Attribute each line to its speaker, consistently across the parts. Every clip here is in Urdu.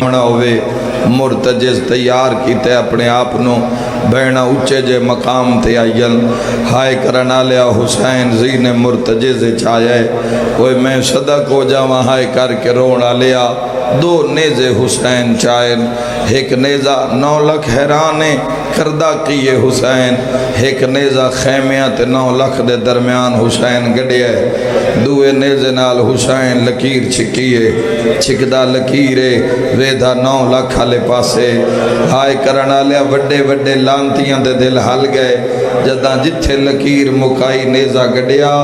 Speaker 1: بنا ہوئے مرتجز تیار کیتے اپنے آپنوں بہنا اچھے جے مقام تے آئین ہائے کرنا لیا حسین زین مرتجز چاہے کوئی میں صدق ہو جاواں ہائے کر کے رونا لیا دو نیزے حسین چاہن ایک نیزہ 9 لکھ حیرانے کردہ کیے حسین ایک نیزہ خیمیاں تے 9 لکھ دے درمیان حسین گڑے دوے نیزے نال حسین لکیر چھکیے چھکدہ لکیرے ویدھا 9 لکھ ہلے پاسے ہائے کرنا لیا وڈے وڈے لانتیاں دے دل ہل گئے جداں جتھے لکیر مکائی نیزہ گڑیا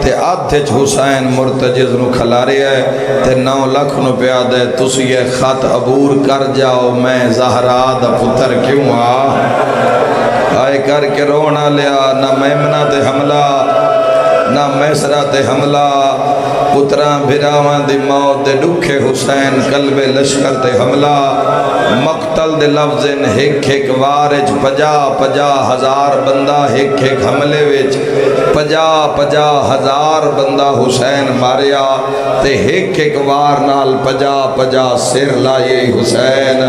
Speaker 1: تے آدھے حسین مرتجز نو کھلا رہے ہے تے 9 لکھ نو پیاد ہے تُسی یہ خط عبور کر جاؤ میں زہرا دا پتر کیوں آئے کر کے رونا لیا نہ میمنہ تے حملہ نہ میسرہ تے حملہ پتران بھراوان دی موت دے ڈکھے حسین قلب لشکر تے حملہ مقتل دے لفظن ایک ایک وارج 50 ہزار بندہ ایک ایک حملے وچ 50 ہزار بندہ حسین ماریا تے ایک ایک وار نال 50 سر لائے حسین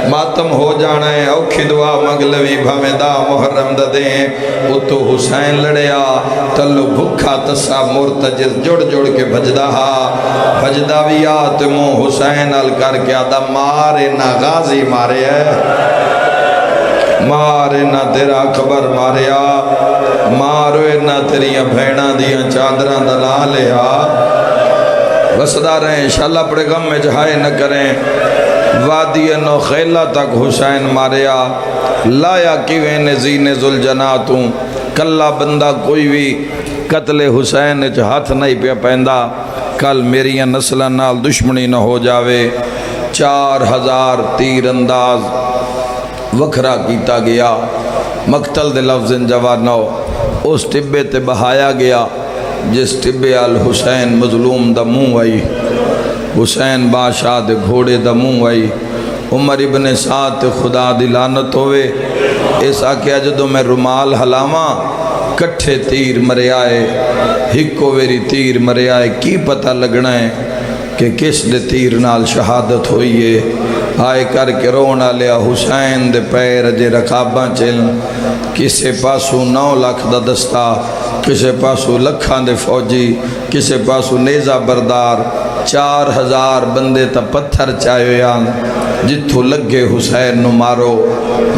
Speaker 1: ماتم ہو جانا ہے اوکھی دعا مغلوی بھامیدہ محرم دیں اتو حسین لڑیا تلو بھکھا تسا مرتجز جڑ کے بھجدہ بھی آت مو حسین ال کر کے آدھا مارے نہ غازی مارے ہے مارے نہ تیرا خبر ماریا ماروے نہ تیریاں بھیڑاں دیاں چادران دلا لیا وسدہ رہیں انشاءاللہ پڑے غم میں جہائے نہ کریں وادی نو خیلہ تک حسین ماریا لایا کیویں زین ذوالجناتوں کلا بندہ کوئی بھی قتل حسین ہاتھ نہیں پیا پہندہ کل میریاں نسلہ نال دشمنی نہ ہو جاوے 4000 تیر انداز وکھرا کیتا گیا مقتل دے لفظن جوانو اس ٹبے تے بہایا گیا جس ٹبے الحسین مظلوم دا منہ آئی حسین بادشاہ دے گھوڑے دا منہ آئی عمر ابن سعد خدا دی لعنت ہوئے ایسا کیا جدو میں رومال ہلاواں کٹھے تیر مرے آئے ہکو ویری تیر مرے آئے کی پتہ لگنا ہے کہ کس دے تیر نال شہادت ہوئیے آئے کر کے رونا لیا حسین دے پیر جے رکاباں چل کسے پاسو 9 لکھ دا دستہ کسے پاسو لکھاں دے فوجی کسے پاسو نیزہ بردار 4000 بندے تا پتھر چاہے یان جتھو لگے حسین نو مارو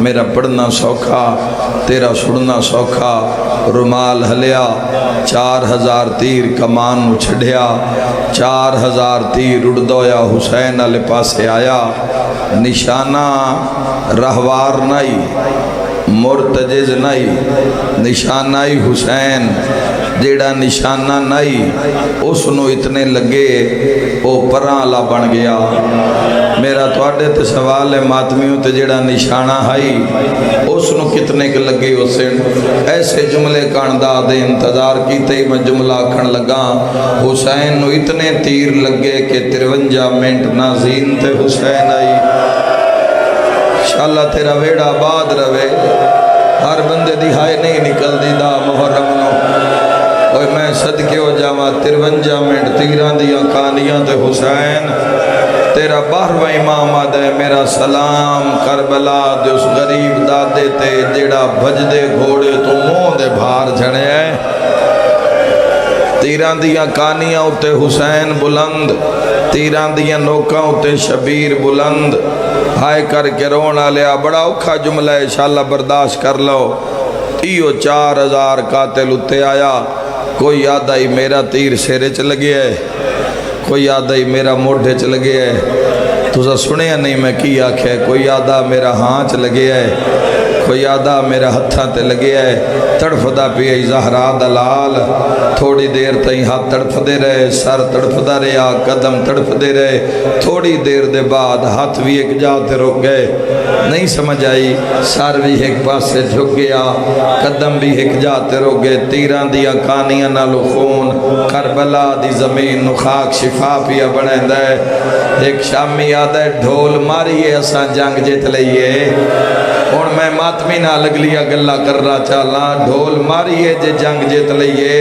Speaker 1: میرا پڑھنا سوکھا تیرا سڑنا سوکھا رومال ہلیا 4000 تیر کمان نو چھڑیا 4000 تیر اڑ دویا حسین علی پاسے آیا نشانہ رہوار نہیں مرتجز نہیں نشانہ ہی حسین جیڑا نشانہ نہیں اس نو اتنے لگے او پرالا بن گیا میرا توڑے تے سوال ہے ماتمیوں تے جیڑا نشانہ ہائی اس نو کتنے کے لگے اسن ایسے جملے کاندہ دے انتظار کیتے ہی میں جملہ کھن لگا حسین نو اتنے تیر لگے کہ 53 منٹ نازین تے حسین آئی انشاءاللہ تیرا ویڑا آباد روے ہر بندے دی ہائے نہیں نکل دی دا محرم نو اوہ میں صدقے ہو جاواں 53 منٹ تیران دیاں کانیاں تے حسین تیرا 12واں امام آدھے میرا سلام کربلا دے اس غریب دادے تے جیڑا بھج دے گھوڑے تو منہ دے بھار جھڑے ہیں تیران دیاں کانیاں اتے حسین بلند تیران دیاں نوکاں اتے شبیر بلند ہائے کر کے رونا لیا بڑا اوکھا جملہ ہے انشاءاللہ برداشت کر لو ایو 4000 قاتل اتے آیا کوئی یاد آئی میرا تیر سیرے چل گیا ہے کوئی یاد آئی میرا موڑھے چل گیا ہے تو سنے نہیں میں کی آکھے کوئی یادہ میرا ہاں چل گیا ہے کوئی یادہ میرا ہتھاں تے لگیا ہے تڑف دا پی زہرا دلال تھوڑی دیر تائیں ہاتھ تڑف دے رہے سر تڑف دا رہا قدم تڑف دے رہے تھوڑی دیر دے بعد ہاتھ بھی ایک جاتے رک گئے نہیں سمجھ آئی سر بھی ایک پاس سے جھک گیا قدم بھی ایک جاتے رک گئے تیران دیا کانیاں نالو خون کربلا دی زمین نو خاک شفا پیا بڑھیں دے ایک شامی آدھے ڈھول ماری ہے اساں جنگ جیت لئیے اور میں ماتمی نہ لگلیا گلہ کر رہا چالا ڈھول ماریے جے جنگ جیت لئیے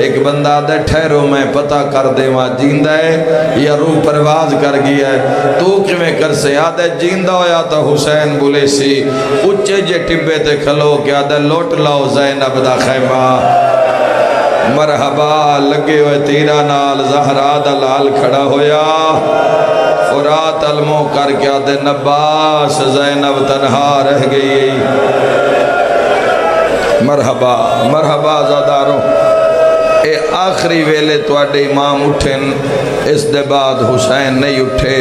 Speaker 1: ایک بندہ دے ٹھہرو میں پتہ کر دے وہاں جیندہ ہے یا روح پرواز کر گیا ہے تو کیویں کر سے آدھے جیندہ ہویا تا حسین بولے سی اچھے جے ٹبے تے کھلو کہ آدھے لوٹ لاؤ زینب دا خیمہ مرحبا لگے ہوئے تیرہ نال زہرا دا لال کھڑا ہویا فرات علموں کر کے آدھے نباس زینب تنہا رہ گئی مرحبا مرحبا زاداروں اے آخری ویلے تو اڈے امام اٹھن اس دے بعد حسین نہیں اٹھے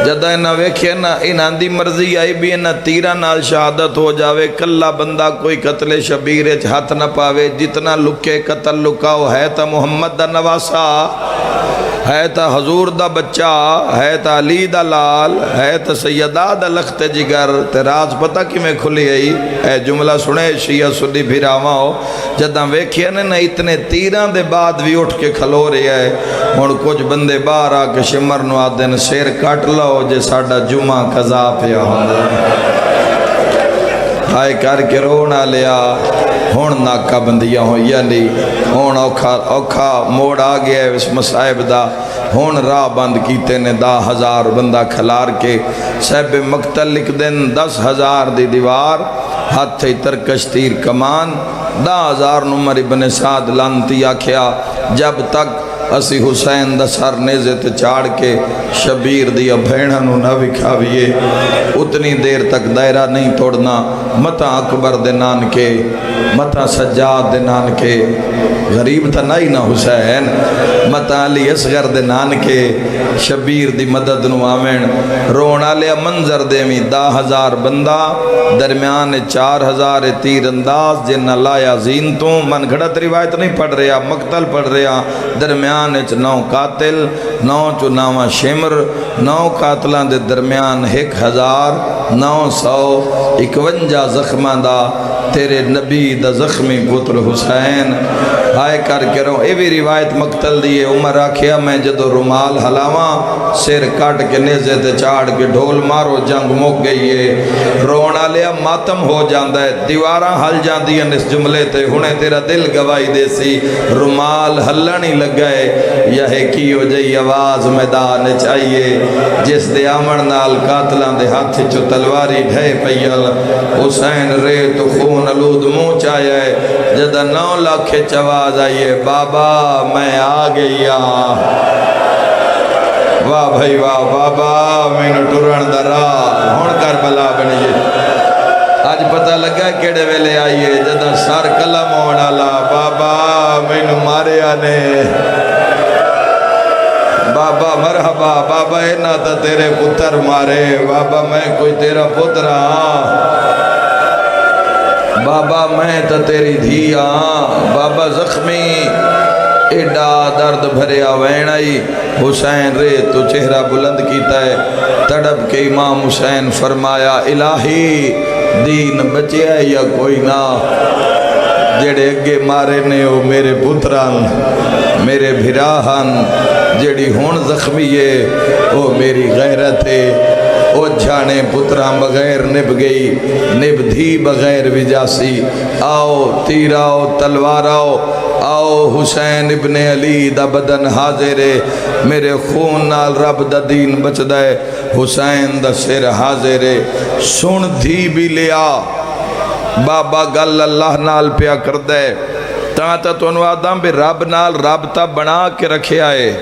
Speaker 1: جدہ انہا ویکھے نا انہاں دی مرضی آئی بھی انہا تیرہ نال شہادت ہو جاوے کلہ بندہ کوئی قتل شبیر ہاتھ نہ پاوے جتنا لکے قتل لکاو ہے تا محمد دا نواسا ہے تا حضور دا بچہ ہے تا علی دا لال ہے تا سیدہ دا لخت جگر تے راز پتہ کی میں کھلی آئی اے جملہ سنے شیعہ سنی بھیراواں ہو جدہ ویکھیا نے اتنے تیران دے بعد بھی اٹھ کے کھلو رہے ہے اور کچھ بندے باہر آ کے شمر نو آدھن سیر کٹ لو جے ساڑا جمعہ قضا پیا ہوں ہائے کر کے رونا لیا ہون ناکہ بندیاں ہوئی علی ہون اوکھا موڑ آگیا ہے اس مسائب دا ہون راہ بند کیتے نے 10,000 بندہ کھلار کے صحب مقتل لکھ دن 10,000 دی دیوار ہاتھ تھی ترکش تیر کمان 10,000 نمر ابن سعد لانتی آکھیا جب تک اسی حسین دا سر نیزے تے چاڑ کے شبیر دیا بھیڑا نو نہ وکھاویے اتنی دیر تک دائرہ نہیں توڑنا متا اکبر دے نان کے متا سجاد دے نان کے غریب تا نہیں نہ حسین متا علی اصغر دے نان کے شبیر دی مدد نو آمین رونا لیا منظر دے میں 10,000 بندہ درمیان 4,000 تیر انداز جنہ لایا زینتوں من گھڑت روایت نہیں پڑھ رہا مقتل پڑھ رہا درمیان 9 قاتل 9 چناواں شمر 9 قاتلان دے درمیان 1,951 زخمہ دا تیرے نبی دا زخمی پتر حسین آئے کر کے رہو اے بھی روایت مقتل دیئے عمر آکھیا میں جدو رومال حلاواں سر کٹ کے نیزے تے چاڑ کے ڈھول مارو جنگ مک گئی ہے رونا لیا ماتم ہو جاندہ ہے دیواراں حل جاندی ہیں اس جملے تے ہنے تیرا دل گواہی دے سی رومال حلانی لگ گئے یہ کی ہو جائی آواز میدان چاہیے جس دے آمن نال قاتلان دے ہاتھ چو تلواری ڈھے پیل حسین رے تو خون علود منہ چاہیے جدہ 9 لاکھ چواز آئیے بابا میں آ گیا واہ بھائی واہ بابا میں نے ٹرن درا ہون کربلا بنیے آج پتہ لگا کیڑے ویلے آئیے جدہ سار کلم ہونا لا بابا میں نے مارے آنے بابا مرحبا بابا اینا تا تیرے پتر مارے بابا میں کوئی تیرا پتر بابا میں تا تیری دھی بابا زخمی ایڈا درد بھرے آوین آئی حسین رے تو چہرہ بلند کیتا ہے تڑپ کے امام حسین فرمایا الہی دین بچے ہے یا کوئی نہ جڑے اگے مارے نے ہو میرے پتران میرے بھراہن جڑی ہون زخمی ہے وہ میری غیرت ہے او جھانے پتران بغیر نب گئی نب دھی بغیر وجاسی آؤ تیر آؤ تلوار آؤ آؤ حسین ابن علی دا بدن حاضر ہے میرے خون نال رب دا دین بچ دائے حسین دا سر حاضر ہے سن دھی بھی لیا بابا گل اللہ نال پیا کر دے تا تو انواداں بھی رب نال رابطہ بنا کے رکھے آئے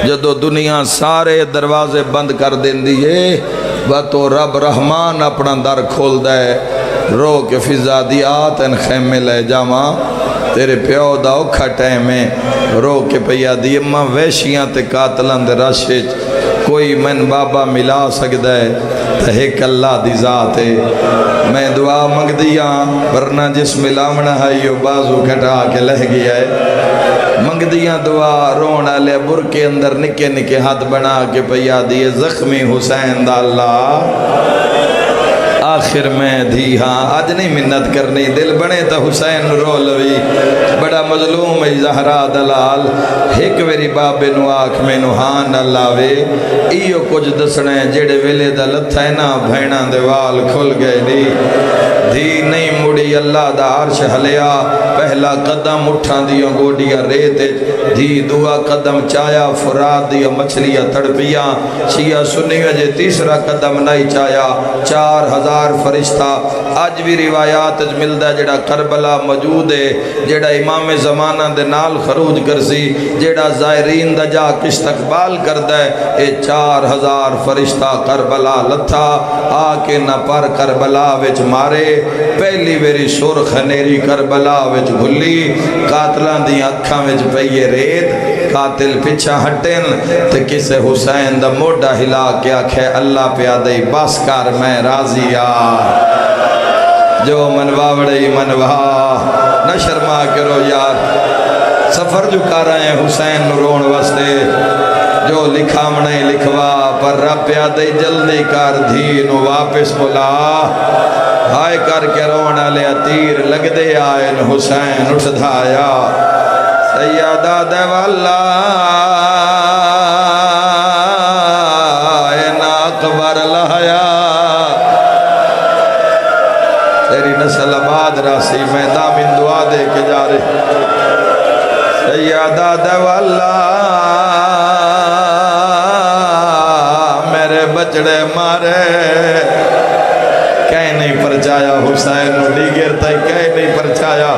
Speaker 1: جدو دنیا سارے دروازے بند کر دین دیئے وہ تو رب رحمان اپنا در کھول دے رو کے فضا دیات ان خیمے لے جاما تیرے پیو دا اوکھا ٹیمیں رو کے پیا دی اماں ویشیاں تے قاتلان دے راشج کوئی من بابا ملا سکتا ہے تہیک اللہ دی ذات ہے میں دعا مگ دیا ورنہ جس ملامنا ہے یہ بازو کھٹا کے لہ گیا ہے منگ دیا دعا رونا لے بر کے اندر نکے نکے ہاتھ بنا کے پیا دیے زخمی حسین دا اللہ آخر میں دھی ہاں اج نہیں منت کرنی دل بنے تو حسین رو لوی بڑا مظلوم ہے زہرا دلال ایک ویری بابے نو آکھ میں نو ہاں نہ لاوے ایو کچھ دسنے جڑے ویلے دا لتھا ہے نا بھینا دے وال کھل گئے دی دھی نہیں مڑی اللہ دا عرش ہلیا پہلا قدم اٹھا دیا گوڑیا ریتے دھی دعا قدم چایا فراد دیا مچھلیا تڑپیا شیعہ سنی وجہ تیسرا قدم نہیں چایا 4000 فرشتہ آج بھی روایات ملدہ جڑا کربلا موجود ہے جڑا امام زمانہ دے نال خروج کرسی جڑا زائرین دا جا کشتقبال کردہ اے 4000 فرشتہ کربلا لتھا آکے نہ پر کربلا وچ مارے پہلی ویری سرخ نیری کربلا وچ گھلی قاتلان دی اکھاں وچ پئیے ریت قاتل پیچھا ہٹن تے کسے حسین دا موڈا ہلا کے آکھے اللہ پیادے بس کر میں راضی جو منوا وڑی منوا نہ شرما کرو یار سفر جو کر رہے ہیں حسین نورون وستے جو لکھا منہ لکھوا پر رب پیادے جلدی کر دھینو واپس بلا ہائے کر کے رونا لیا تیر لگ دے آئین حسین اٹھ دھایا سیدہ دے والا اینا اکبر لہیا تیری نسل آباد راسی میں دامن دعا دے کے جا رہے سیدہ دے والا میرے بچڑے مارے کہیں نہیں پرچایا حسین نو دیگر تائی کہیں نہیں پرچایا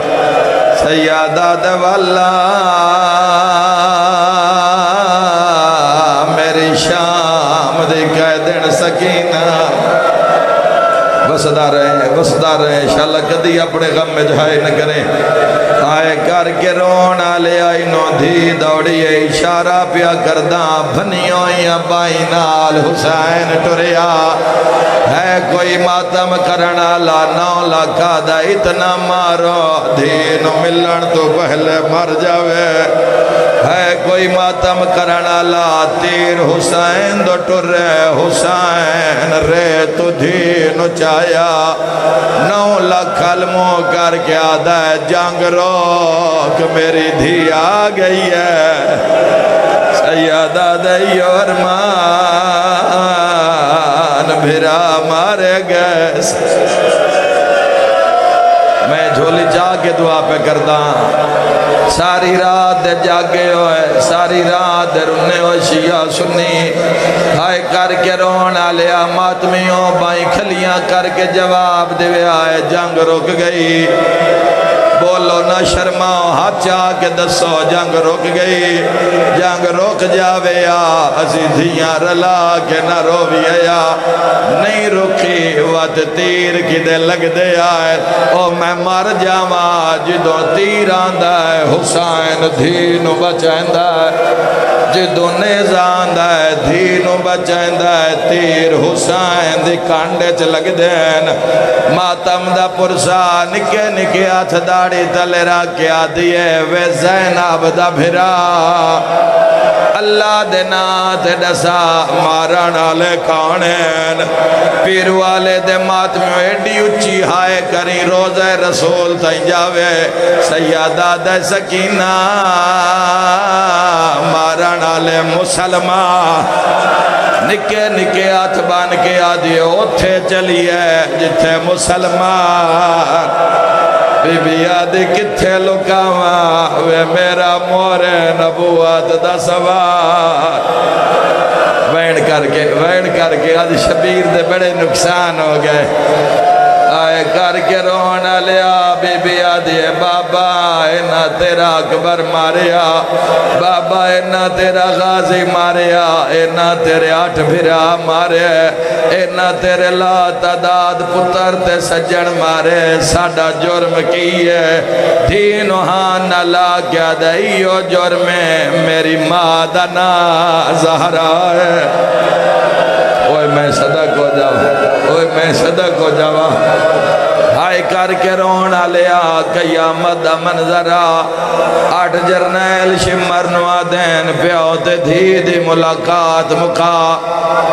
Speaker 1: سیادہ دواللہ میری شام دے قیدن سکینہ وسدہ رہے انشاءاللہ کدی اپنے غم میں جھائے نہ کریں آئے کر کے رونا لے آئی نو دھی دوڑی اشارہ پیا کرداں بھنیوں یا بائی نال حسین ٹریا ہے کوئی ماتم کرنا لا 9 لاکھا دا اتنا مارو دین ملن تو پہلے مر جاوے ہے کوئی ماتم کرنا لا تیر حسین دو ٹرے حسین رے تو دین چایا 9 لاکھ علموں کر کے آدھا ہے جنگ روک میری دھی آ گئی ہے سیدہ دی اور بھرا مارے گئے میں جھولی جا کے دعا پہ کردہ ساری رات دے جاگے ہوئے ساری رات دے رنے ہوئے شیعہ سنی ہائے کر کے رونا لیا ماتمیوں بائیں کھلیاں کر کے جواب دے آئے جنگ رک گئی بولو نہ شرماؤ ہاتھ چاہ کے دسو جنگ رک گئی جنگ رک جاوے اسی دھیاں رلا کے نہ رویے نہیں رکی وقت تیر کی دے لگ دے آئے او میں مر جاواں جدوں تیر آندہ ہے حسین دھینو بچائندہ ہے جدوں نیزاندہ ہے دھینو بچائندہ ہے تیر حسین دی کانڈے چ لگ دین ماتم دا پرسا نکے نکے ہاتھ داڑی تلے را کیا دیئے وے زینب دا بھرا اللہ دے نات ڈسا مارنا لے کانین پیر والے دے ماتمیوں ایڈی اچھی ہائے کری روزہ رسول تھیں جاوے سیادہ دے سکینہ مارنا لے مسلمان نکے نکے ہاتھ بان کے آدھے اوتھے چلیے جتھے مسلمان بی بی آدھی کتھے لکاواں وے میرا مورے نبوت دا سوار وین کر کے آدھی شبیر دے بڑے نقصان ہو گئے آئے کر کے رونا لیا بی بی آدھی بابا اینا تیرا اکبر ماریا بابا اینا تیرا غازی ماریا اینا تیرے 8 بھرا مارے اینا تیرے لا تعداد پتر تے سجن مارے ساڑا جرم کیے دینو ہاں نہ لا کیا دائیو جرمیں میری مادنا زہرا ہے اوہ میں صدق ہو جاؤں ہائے کر کے رونا لیا قیامت دا منظرہ 8 جرنیل شمر نوادین پیو تے دھی دی ملاقات مکا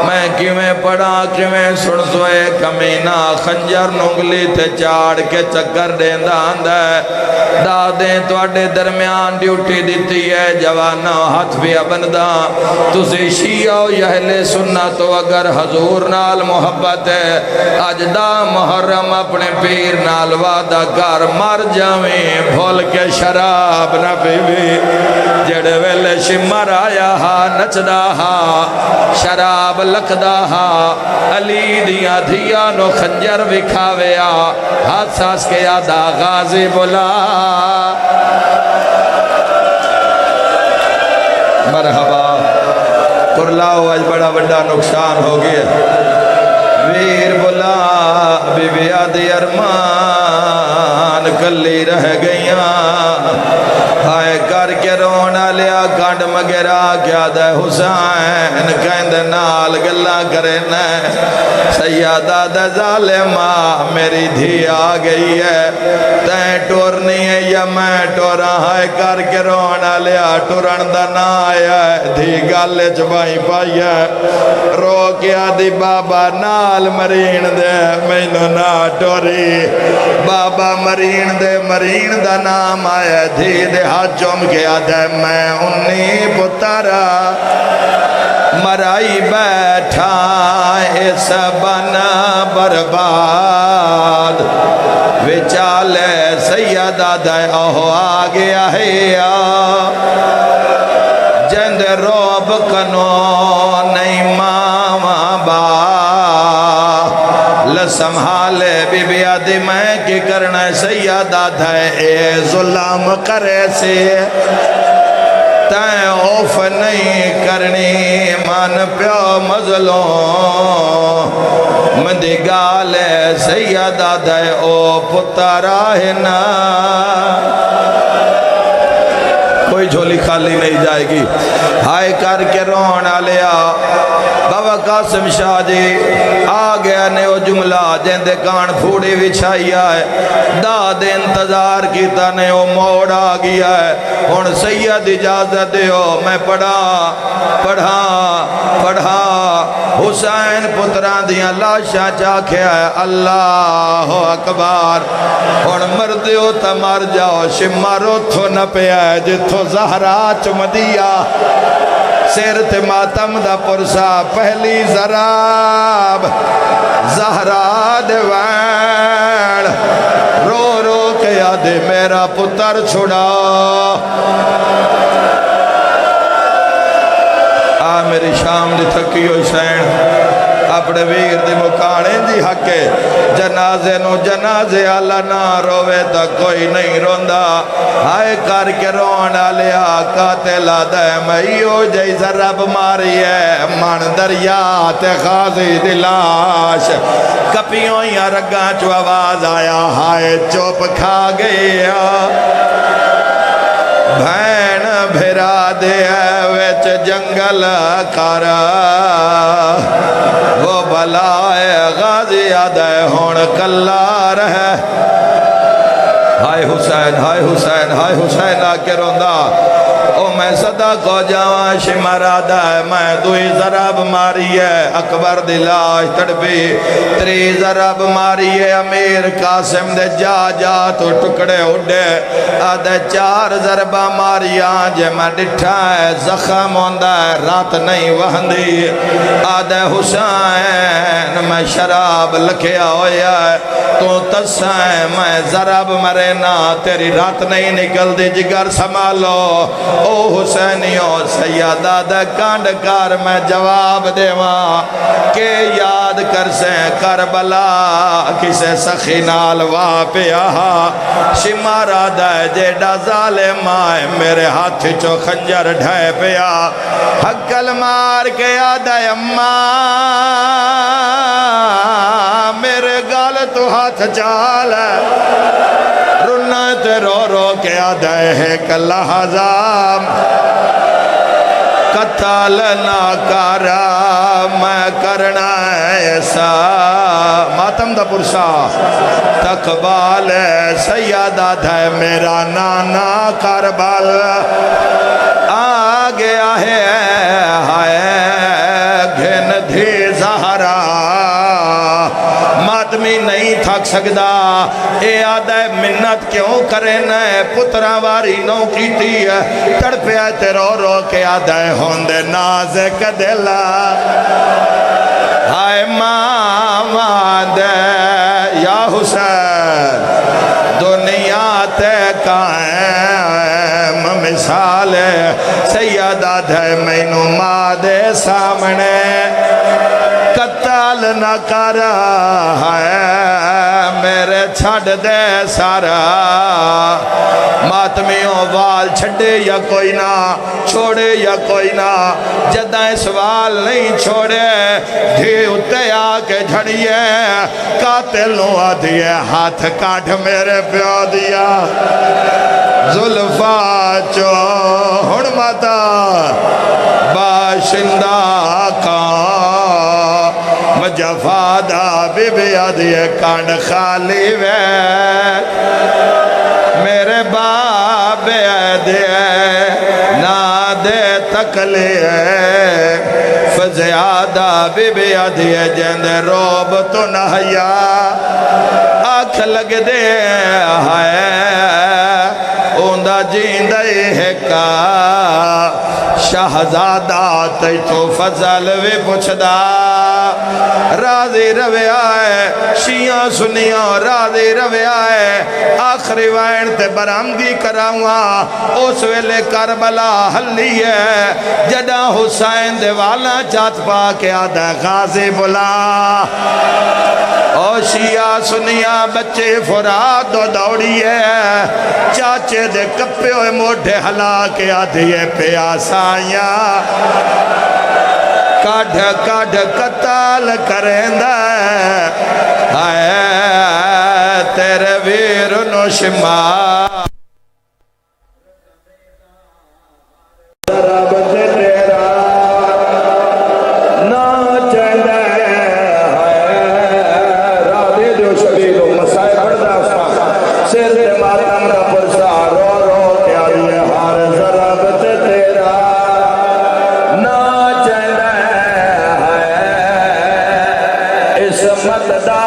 Speaker 1: میں کیویں پڑھا کیویں سن سوئے کمینہ خنجر ننگلی تے چاڑ کے چکر دیندہ اندھے دادیں توڑے درمیان ڈیوٹی دیتی ہے جوانہ ہاتھ بھی ابندہ تسی شیعہ و یہل سنت تو اگر حضور نال محبت ہے آج دا محرم اپنے پیر نال وعدہ کر مر جاویں بھول کے شراب نہ پیوی جڑے ویلے شمر آیا ہا نچدا ہا شراب لکھدا ہا علی دیا دھیا نو خنجر بکھاویا ہاتھ ساس کے یادا غازی بلا مرحبا کرلاو آج بڑا بڑا نقصان ہو گیا ویر بلا بی بی آدھی ارمان کلی رہ گئیاں ہائے کر کے رونا لیا کانڈ مگرہ کیا دے حسین کہند نال گلہ کرنا سیادہ دے ظالمہ میری دھی آ گئی ہے تین ٹورنی ہے یا میں ٹورا ہائے کر کے رونا لیا ٹورن دا نہ آیا ہے دھی گالے چبائی پائی ہے رو کیا دی بابا نال مرین دے میں نو نا ٹوری بابا مرین دے مرین دا نام آیا دھی دے ہاتھ چوم کیا دے میں انہی پتارا مرائی بیٹھا اس بنا برباد وچالے سیدہ دے اوہ آگیا ہے جند روب کنو نہیں ماما با لسمحالے بی بی آدھی میں کی کرنا سیدہ دے اے ظلم کرے سے تائیں اوف نہیں کرنی من پیو مظلوں مندی گالے سیدہ دے او پترہ نا کوئی جھولی خالی نہیں جائے گی ہائے کر کے رونا لیا بابا قاسم شاہ جی آ گیا نے وہ جملہ جیندے کان پھوڑی وچھائی آئے داد انتظار کیتا نے وہ موڑ آ گیا ہے ان سید اجازت دیو میں پڑھا حسین پتران دیا لاشا چاکھے ہے اللہ اکبر ان مردیو تا مر جاؤ شمارو تھو نہ پہ ہے جتھو زہرا چمدیا سیرت ماتم دا پرسا پہلی زراب زہرا دوان رو رو کے یاد میرا پتر چھڑا میری شام دی تھکی حسین اپنے ویر دی مکانے دی حقے جنازے نو جنازے اللہ نہ روے تا کوئی نہیں روندہ ہائے کر کے رونا لیا قاتل دے مئیو جیسا رب ماری ہے من دریات خاضی دلاش کپیوں یا رگاں چو آواز آیا ہائے چوپ کھا گیا بھین بھرا دے ویچ جنگل کارا وہ بلائے غازی آدھے ہون کلار ہے ہائے حسین ہائے حسین ہائے حسین آکے روندہ او میں صدا کو جاواں شمارادہ ہے میں دوئی ضرب ماری ہے اکبر دلاش تڑپی تری ضرب ماری ہے امیر قاسم دے جا جا تو ٹکڑے اڑے آدھے 4 ضربہ ماریاں جے میں ڈٹھا ہے زخم ہوندہ ہے رات نہیں وہندی آدھے حسین میں شراب لکھیا ہویا ہے تو تسائیں میں ضرب مرنا تیری رات نہیں نکل دی جگر سمالو او حسینیوں سیادہ دے کانڈ کار میں جواب دے ماں کہ یاد کر سے کربلا کسے سخی نال واپیا شمارا دے جیڑا ظالم آئے میرے ہاتھ چو خنجر ڈھائے پیا حقل مار کے آدھے اماں میرے گال تو ہاتھ چال رنت رو رو کے آدھے ہے کلہ حضام قتل نہ کرا میں کرنا ایسا ماتم ماتم دا پرسا تقبال سیادہ دھے میرا نانا کربل آ گیا ہے گھن دھی زہرا ماتمی نہیں تھک سکدا اے آدھے منت کیوں کرے نئے پترہ واری نو کیتی ہے تڑپیا تے رو رو کے آدھے ہوندے نازک دلا ہائے ماما دے یا حسین دنیا تے قائم مثال سیدہ دھے مینو ماں دے سامنے قتال نہ کر ہے میرے چھڑ دے سارا ماتمیوں وال چھڑے یا کوئی نہ چھوڑے یا کوئی نہ جدائیں سوال نہیں چھوڑے دھی اتے آکے جھڑیے قاتلوں آدھیے ہاتھ کاٹھ میرے پیو دیا زلفا چو ہڑمتا باشندہ کا مجفادہ بی بی آدھیے کانڈ خالی وے میرے باب دے نا دے تکلے فزیادہ بی بی آدھیے جند روب تو نہیا آنکھ لگ دے ہے اوندہ جیندے ہے کا شہزادہ تی تو فضل وی پچھدا راضی روے آئے شیعہ سنیاں راضی روے آئے آخری وائن تے برامگی کراؤں اس ویلے کربلا حلی ہے جدہ حسین دے والا چات پا کے آدھا غازی بلا او شیعہ سنیاں بچے فراد دو دوڑی ہے چاچے دے کپے ہوئے موڑے حلا کے آدھے پیاسائیاں کاڑھ کاڑھ قتال کریں دے آئے تیرے ویر نوشما رب سے تیرا ناچن دے راضی جو شبیل و مسائے بڑھدا اسما سر دے ماتم دا پرسا رو رو کے آئیے ہار رب سے تیرا ناچن دے عصمت دا